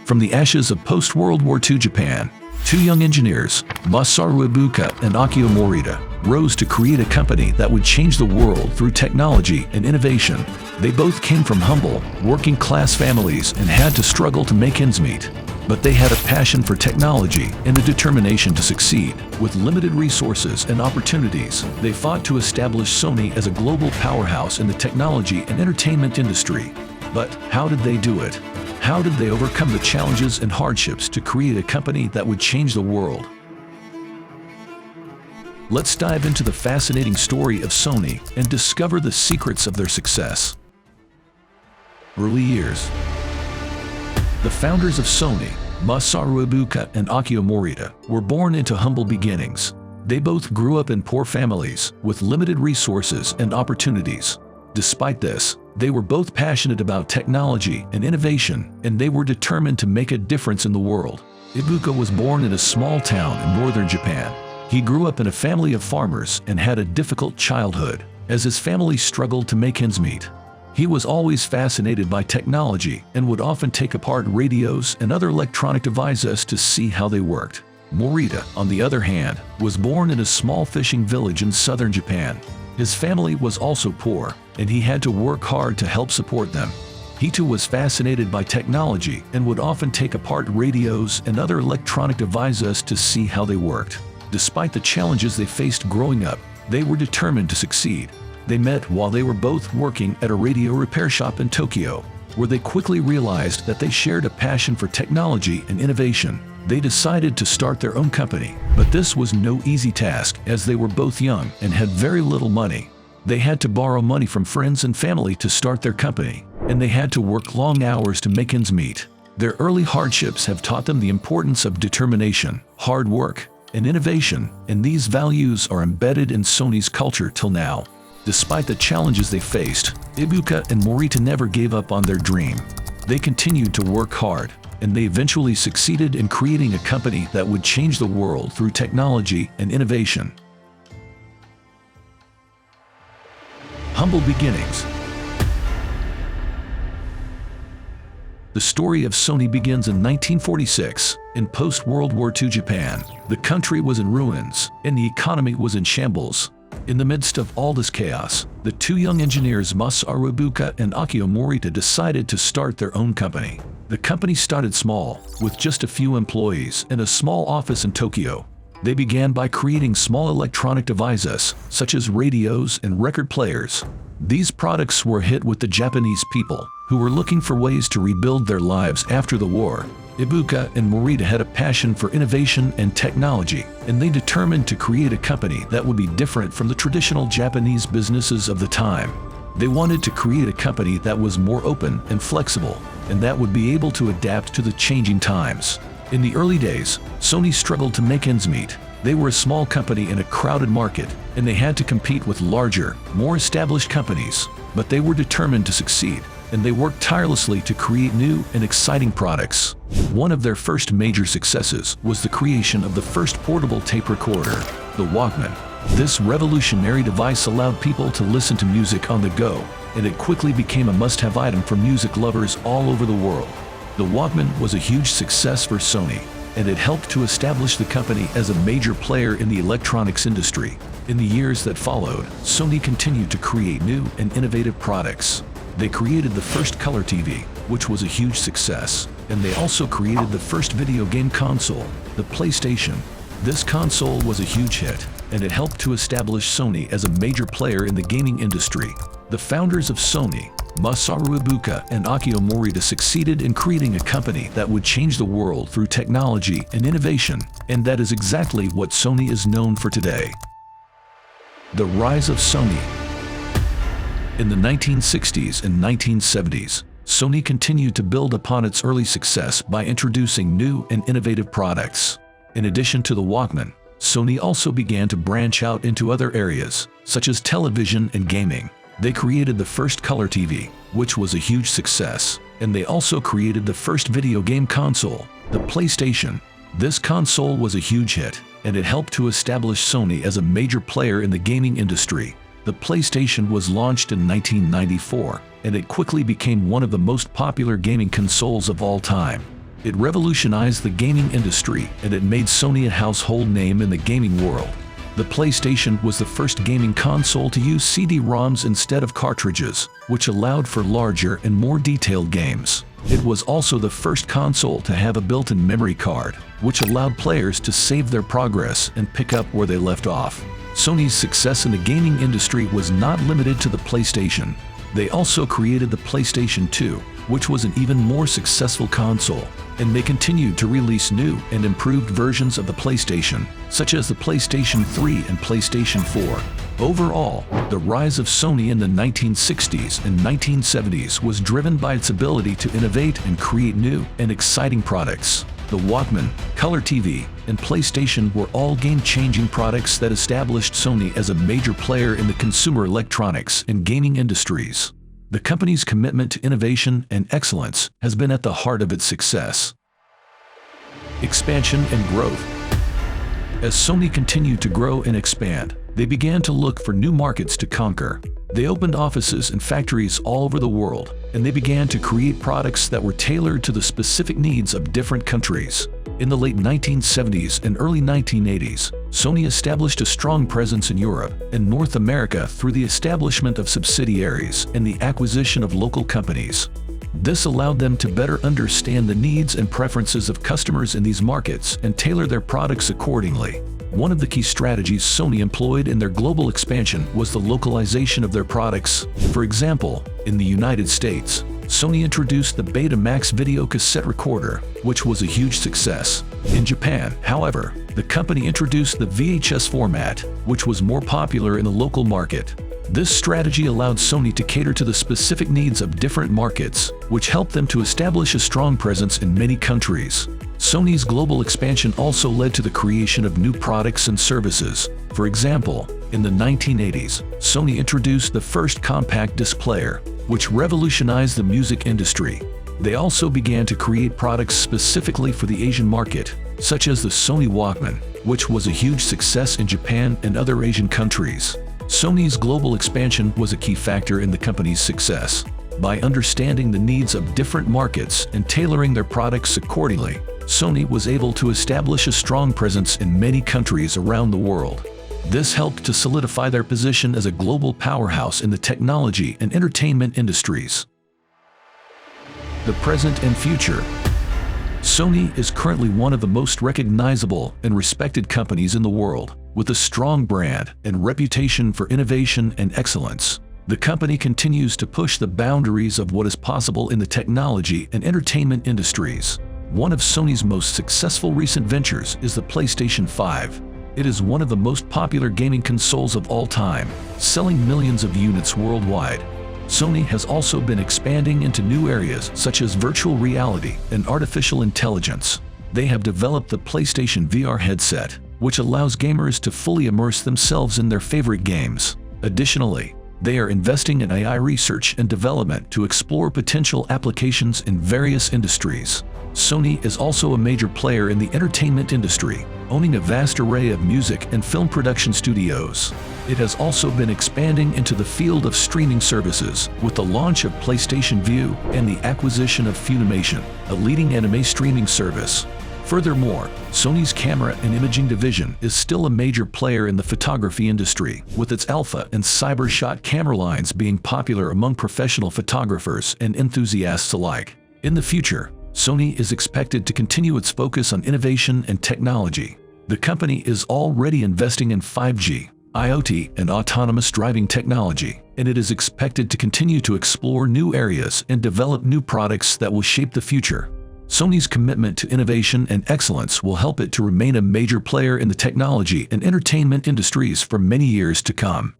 From the ashes of post-World War II Japan, two young engineers, Masaru Ibuka and Akio Morita, rose to create a company that would change the world through technology and innovation. They both came from humble, working-class families and had to struggle to make ends meet. But they had a passion for technology and a determination to succeed. With limited resources and opportunities, they fought to establish Sony as a global powerhouse in the technology and entertainment industry. But how did they do it? How did they overcome the challenges and hardships to create a company that would change the world? Let's dive into the fascinating story of Sony and discover the secrets of their success. Early years. The founders of Sony, Masaru Ibuka and Akio Morita, were born into humble beginnings. They both grew up in poor families with limited resources and opportunities. Despite this, they were both passionate about technology and innovation, and they were determined to make a difference in the world. Ibuka was born in a small town in northern Japan. He grew up in a family of farmers and had a difficult childhood, as his family struggled to make ends meet. He was always fascinated by technology and would often take apart radios and other electronic devices to see how they worked. Morita, on the other hand, was born in a small fishing village in southern Japan. His family was also poor, and he had to work hard to help support them. He too was fascinated by technology and would often take apart radios and other electronic devices to see how they worked. Despite the challenges they faced growing up, they were determined to succeed. They met while they were both working at a radio repair shop in Tokyo, where they quickly realized that they shared a passion for technology and innovation. They decided to start their own company, but this was no easy task as they were both young and had very little money. They had to borrow money from friends and family to start their company, and they had to work long hours to make ends meet. Their early hardships have taught them the importance of determination, hard work, and innovation, and these values are embedded in Sony's culture till now. Despite the challenges they faced, Ibuka and Morita never gave up on their dream. They continued to work hard, and they eventually succeeded in creating a company that would change the world through technology and innovation. Humble beginnings. The story of Sony begins in 1946. In post-World War II Japan, the country was in ruins, and the economy was in shambles. In the midst of all this chaos, the two young engineers Masaru Ibuka and Akio Morita decided to start their own company. The company started small, with just a few employees and a small office in Tokyo. They began by creating small electronic devices, such as radios and record players. These products were a hit with the Japanese people, who were looking for ways to rebuild their lives after the war. Ibuka and Morita had a passion for innovation and technology, and they determined to create a company that would be different from the traditional Japanese businesses of the time. They wanted to create a company that was more open and flexible, and that would be able to adapt to the changing times. In the early days, Sony struggled to make ends meet. They were a small company in a crowded market, and they had to compete with larger, more established companies. But they were determined to succeed, and they worked tirelessly to create new and exciting products. One of their first major successes was the creation of the first portable tape recorder, the Walkman. This revolutionary device allowed people to listen to music on the go, and it quickly became a must-have item for music lovers all over the world. The Walkman was a huge success for Sony, and it helped to establish the company as a major player in the electronics industry. In the years that followed, Sony continued to create new and innovative products. They created the first color TV, which was a huge success, and they also created the first video game console, the PlayStation. This console was a huge hit, and it helped to establish Sony as a major player in the gaming industry. The founders of Sony, Masaru Ibuka and Akio Morita, succeeded in creating a company that would change the world through technology and innovation, and that is exactly what Sony is known for today. The rise of Sony. In the 1960s and 1970s, Sony continued to build upon its early success by introducing new and innovative products. In addition to the Walkman, Sony also began to branch out into other areas, such as television and gaming. They created the first color TV, which was a huge success, and they also created the first video game console, the PlayStation. This console was a huge hit, and it helped to establish Sony as a major player in the gaming industry. The PlayStation was launched in 1994, and it quickly became one of the most popular gaming consoles of all time. It revolutionized the gaming industry, and it made Sony a household name in the gaming world. The PlayStation was the first gaming console to use CD-ROMs instead of cartridges, which allowed for larger and more detailed games. It was also the first console to have a built-in memory card, which allowed players to save their progress and pick up where they left off. Sony's success in the gaming industry was not limited to the PlayStation. They also created the PlayStation 2, which was an even more successful console, and they continued to release new and improved versions of the PlayStation, such as the PlayStation 3 and PlayStation 4. Overall, the rise of Sony in the 1960s and 1970s was driven by its ability to innovate and create new and exciting products. The Walkman, Color TV, and PlayStation were all game-changing products that established Sony as a major player in the consumer electronics and gaming industries. The company's commitment to innovation and excellence has been at the heart of its success. Expansion and growth. As Sony continued to grow and expand, they began to look for new markets to conquer. They opened offices and factories all over the world, and they began to create products that were tailored to the specific needs of different countries. In the late 1970s and early 1980s, Sony established a strong presence in Europe and North America through the establishment of subsidiaries and the acquisition of local companies. This allowed them to better understand the needs and preferences of customers in these markets and tailor their products accordingly. One of the key strategies Sony employed in their global expansion was the localization of their products. For example, in the United States, Sony introduced the Betamax video cassette recorder, which was a huge success. In Japan, however, the company introduced the VHS format, which was more popular in the local market. This strategy allowed Sony to cater to the specific needs of different markets, which helped them to establish a strong presence in many countries. Sony's global expansion also led to the creation of new products and services. For example, in the 1980s, Sony introduced the first compact disc player, which revolutionized the music industry. They also began to create products specifically for the Asian market, such as the Sony Walkman, which was a huge success in Japan and other Asian countries. Sony's global expansion was a key factor in the company's success. By understanding the needs of different markets and tailoring their products accordingly, Sony was able to establish a strong presence in many countries around the world. This helped to solidify their position as a global powerhouse in the technology and entertainment industries. The present and future. Sony is currently one of the most recognizable and respected companies in the world, with a strong brand and reputation for innovation and excellence. The company continues to push the boundaries of what is possible in the technology and entertainment industries. One of Sony's most successful recent ventures is the PlayStation 5. It is one of the most popular gaming consoles of all time, selling millions of units worldwide. Sony has also been expanding into new areas such as virtual reality and artificial intelligence. They have developed the PlayStation VR headset, which allows gamers to fully immerse themselves in their favorite games. Additionally, they are investing in AI research and development to explore potential applications in various industries. Sony is also a major player in the entertainment industry, owning a vast array of music and film production studios. It has also been expanding into the field of streaming services with the launch of PlayStation Vue and the acquisition of Funimation, a leading anime streaming service. Furthermore, Sony's camera and imaging division is still a major player in the photography industry, with its Alpha and Cybershot camera lines being popular among professional photographers and enthusiasts alike. In the future, Sony is expected to continue its focus on innovation and technology. The company is already investing in 5G, IoT, and autonomous driving technology, and it is expected to continue to explore new areas and develop new products that will shape the future. Sony's commitment to innovation and excellence will help it to remain a major player in the technology and entertainment industries for many years to come.